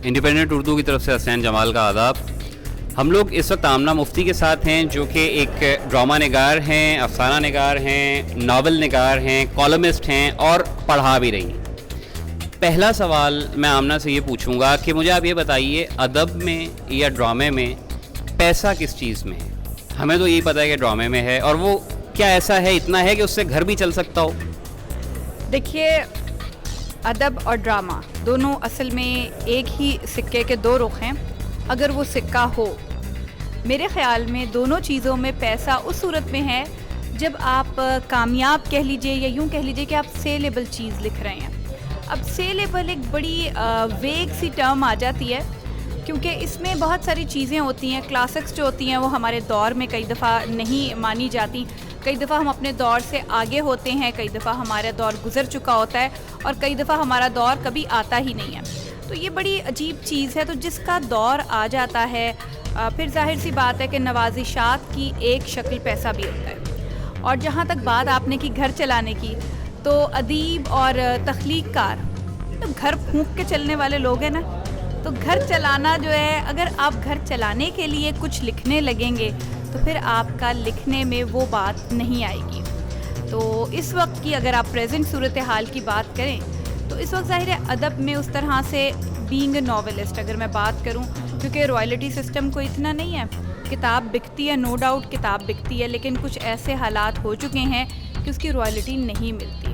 Independent Urdu की तरफ से हसनैन जमाल का आदाब। हम लोग इस वक्त आमना मुफ्ती के साथ हैं, जो कि एक ड्रामा निगार हैं, अफसाना निगार हैं, नावल निगार हैं, कॉलमिस्ट हैं और पढ़ा भी रही हैं। पहला सवाल मैं आमना से ये पूछूंगा कि मुझे आप ये बताइए, अदब में या ड्रामे में पैसा किस चीज़ में है? हमें तो यही पता है कि ड्रामे में है, और वो क्या ऐसा है, इतना है कि उससे घर भी चल सकता हो? देखिए, अदब और ड्रामा दोनों असल में एक ही सिक्के के दो रुख हैं। अगर वो सिक्का हो, मेरे ख़्याल में दोनों चीज़ों में पैसा उस सूरत में है जब आप कामयाब कह लीजिए या यूँ कह लीजिए कि आप सेलेबल चीज़ लिख रहे हैं। अब सेलेबल एक बड़ी वेग सी टर्म आ जाती है, क्योंकि इसमें बहुत सारी चीज़ें होती हैं। क्लासिक्स जो होती हैं वो हमारे दौर में कई दफ़ा नहीं मानी जाती, कई दफ़ा हम अपने दौर से आगे होते हैं, कई दफ़ा हमारा दौर गुज़र चुका होता है और कई दफ़ा हमारा दौर कभी आता ही नहीं है। तो ये बड़ी अजीब चीज़ है। तो जिसका दौर आ जाता है, फिर जाहिर सी बात है कि नवाजिशात की एक शक्ल पैसा भी होता है। और जहाँ तक बात आपने की घर चलाने की, तो अदीब और तख्लीक़कार तो घर फूंक के चलने वाले लोग हैं ना। तो घर चलाना जो है, अगर आप घर चलाने के लिए कुछ लिखने लगेंगे तो फिर आपका लिखने में वो बात नहीं आएगी। तो इस वक्त की अगर आप प्रेजेंट सूरत हाल की बात करें तो इस वक्त ज़ाहिर है अदब में उस तरह से बीइंग अ नॉवेलिस्ट अगर मैं बात करूं, क्योंकि रॉयल्टी सिस्टम को इतना नहीं है। किताब बिकती है, नो डाउट किताब बिकती है, लेकिन कुछ ऐसे हालात हो चुके हैं कि उसकी रॉयल्टी नहीं मिलती।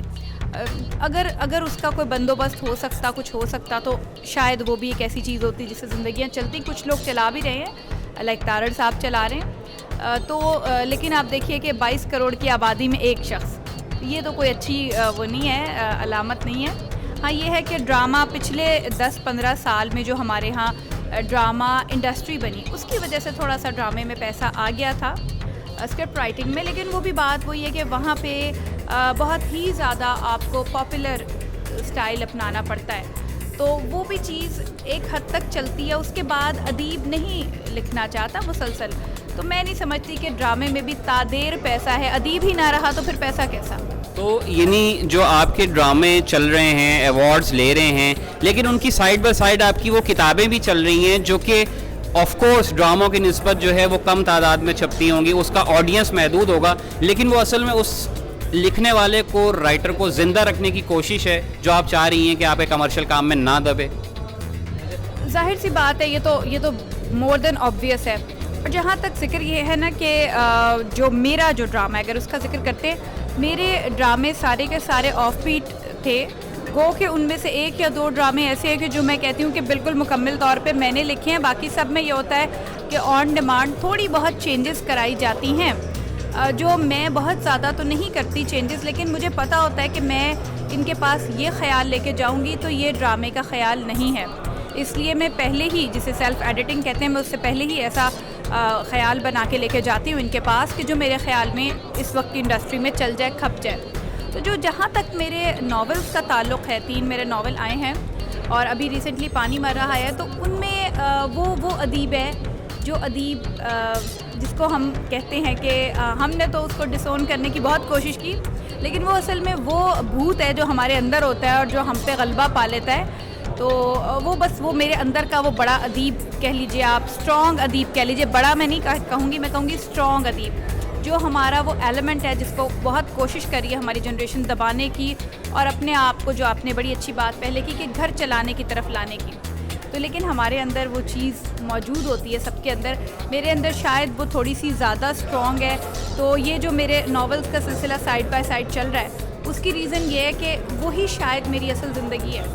अगर उसका कोई बंदोबस्त हो सकता, कुछ हो सकता, तो शायद वो भी एक ऐसी चीज़ होती जिससे ज़िंदगियाँ चलती। कुछ लोग चला भी रहे हैं, लाइक तारड़ साहब चला रहे हैं। लेकिन आप देखिए कि 22 करोड़ की आबादी में एक शख्स, ये तो कोई अच्छी वो नहीं है, अलामत नहीं है। हाँ, ये है कि ड्रामा पिछले 10-15 साल में जो हमारे यहाँ ड्रामा इंडस्ट्री बनी, उसकी वजह से थोड़ा सा ड्रामे में पैसा आ गया था, स्क्रिप्ट राइटिंग में। लेकिन वो भी बात वही है कि वहाँ पे बहुत ही ज़्यादा आपको पॉपुलर स्टाइल अपनाना पड़ता है, तो वो भी चीज़ एक हद तक चलती है। उसके बाद अदीब नहीं लिखना चाहता मुसलसल, तो मैं नहीं समझती कि ड्रामे में भी तादेर पैसा है। अदीब ही ना रहा तो फिर पैसा कैसा? तो यानी जो आपके ड्रामे चल रहे हैं, अवार्ड्स ले रहे हैं, लेकिन उनकी साइड बाय साइड आपकी वो किताबें भी चल रही हैं, जो कि ऑफ कोर्स ड्रामों की निस्बत जो है वो कम तादाद में छपती होंगी, उसका ऑडियंस महदूद होगा, लेकिन वो असल में उस लिखने वाले को, राइटर को ज़िंदा रखने की कोशिश है, जो आप चाह रही हैं कि आप एक कमर्शियल काम में ना दबे। जाहिर सी बात है, ये तो मोर देन ऑब्वियस है। और जहाँ तक जिक्र ये है ना कि जो मेरा जो ड्रामा है, अगर उसका जिक्र करते हैं, मेरे ड्रामे सारे के सारे ऑफ बीट थे। गो के उनमें से एक या दो ड्रामे ऐसे हैं कि जो मैं कहती हूँ कि बिल्कुल मुकम्मल तौर पे मैंने लिखे हैं। बाकी सब में ये होता है कि ऑन डिमांड थोड़ी बहुत चेंजेस कराई जाती हैं, जो मैं बहुत ज़्यादा तो नहीं करती चेंजेस, लेकिन मुझे पता होता है कि मैं इनके पास ये ख्याल लेके जाऊँगी तो ये ड्रामे का ख्याल नहीं है। इसलिए मैं पहले ही, जिसे सेल्फ़ एडिटिंग कहते हैं, मैं उससे पहले ही ऐसा ख़याल बना के लेके जाती हूँ इनके पास कि जो मेरे ख़्याल में इस वक्त की इंडस्ट्री में चल जाए, खप जाए। तो जो जहाँ तक मेरे नावल्स का ताल्लुक़ है, 3 मेरे नावल आए हैं और अभी रिसेंटली पानी मर रहा है, तो उनमें वो अदीब है जो अदीब जिसको हम कहते हैं कि हमने तो उसको डिसोन करने की बहुत कोशिश की, लेकिन वो असल में वो भूत है जो हमारे अंदर होता है और जो हम पे गलबा पा लेता है। तो वो मेरे अंदर का वो बड़ा अदीब कह लीजिए, आप स्ट्रॉन्ग अदीब कह लीजिए। बड़ा मैं नहीं कहूँगी, मैं कहूँगी स्ट्रॉन्ग अदीब, जो हमारा वो एलिमेंट है जिसको बहुत कोशिश करी है हमारी जनरेशन दबाने की, और अपने आप को, जो आपने बड़ी अच्छी बात पहले की, कि घर चलाने की तरफ लाने की। तो लेकिन हमारे अंदर वो चीज़ मौजूद होती है सबके अंदर। मेरे अंदर शायद वो थोड़ी सी ज़्यादा स्ट्रॉन्ग है। तो ये जो मेरे नावल्स का सिलसिला साइड बाय साइड चल रहा है, उसकी रीज़न ये है कि वही शायद मेरी असल ज़िंदगी है,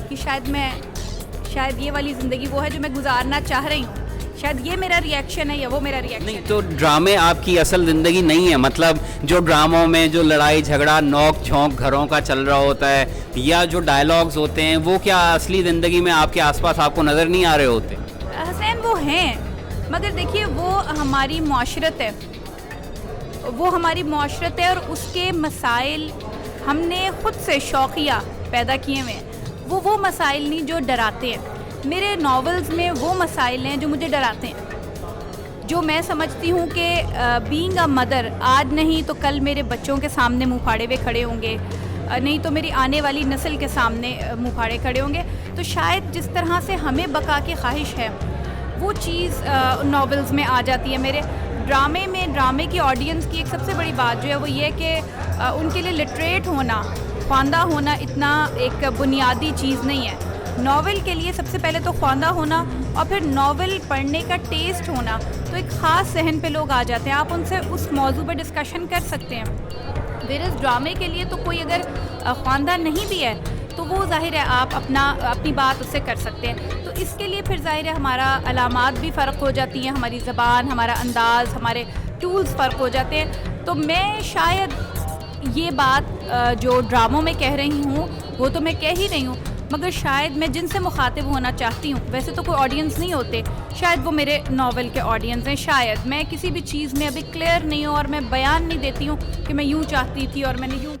कि शायद ये वाली ज़िंदगी वो है जो मैं गुजारना चाह रही हूँ। शायद ये मेरा रिएक्शन है या वो मेरा रिएक्शन नहीं। तो ड्रामे आपकी असल ज़िंदगी नहीं है? मतलब जो ड्रामों में जो लड़ाई झगड़ा, नोक झोंक घरों का चल रहा होता है, या जो डायलॉग्स होते हैं, वो क्या असली ज़िंदगी में आपके आसपास आपको नज़र नहीं आ रहे होते? हसैन, वो हैं, मगर देखिए वो हमारी मुआशरत है, वो हमारी मुआशरत है, और उसके मसाइल हमने ख़ुद से शौकिया पैदा किए हुए हैं। वो मसाइल नहीं जो डराते हैं। मेरे नॉवेल्स में वो मसाइल हैं जो मुझे डराते हैं, जो मैं समझती हूँ कि बीइंग अ मदर, आज नहीं तो कल मेरे बच्चों के सामने मुँह फाड़े हुए खड़े होंगे, नहीं तो मेरी आने वाली नस्ल के सामने मुँह फाड़े खड़े होंगे। تو شاید جس طرح سے ہمیں بقا کی خواہش ہے وہ چیز ناولز میں آ جاتی ہے. میرے ڈرامے کی آڈینس کی ایک سب سے بڑی بات جو ہے وہ یہ کہ ان کے لیے لٹریٹ ہونا, خواندہ ہونا اتنا ایک بنیادی چیز نہیں ہے. ناول کے لیے سب سے پہلے تو خواندہ ہونا اور پھر ناول پڑھنے کا ٹیسٹ ہونا, تو ایک خاص ذہن پہ لوگ آ جاتے ہیں. آپ ان سے اس موضوع پہ ڈسکشن کر سکتے ہیں. ویئرز ڈرامے کے لیے تو کوئی اگر خواندہ نہیں بھی ہے تو وہ ظاہر ہے آپ اپنی بات اس سے کر سکتے ہیں. تو اس کے لیے پھر ظاہر ہے ہمارا علامات بھی فرق ہو جاتی ہیں, ہماری زبان, ہمارا انداز, ہمارے ٹولز فرق ہو جاتے ہیں. تو میں شاید یہ بات جو ڈراموں میں کہہ رہی ہوں وہ تو میں کہہ ہی رہی ہوں, مگر شاید میں جن سے مخاطب ہونا چاہتی ہوں, ویسے تو کوئی آڈینس نہیں ہوتے, شاید وہ میرے ناول کے آڈینس ہیں. شاید میں کسی بھی چیز میں ابھی کلیئر نہیں ہوں اور میں بیان نہیں دیتی ہوں کہ میں یوں چاہتی تھی اور میں نے یوں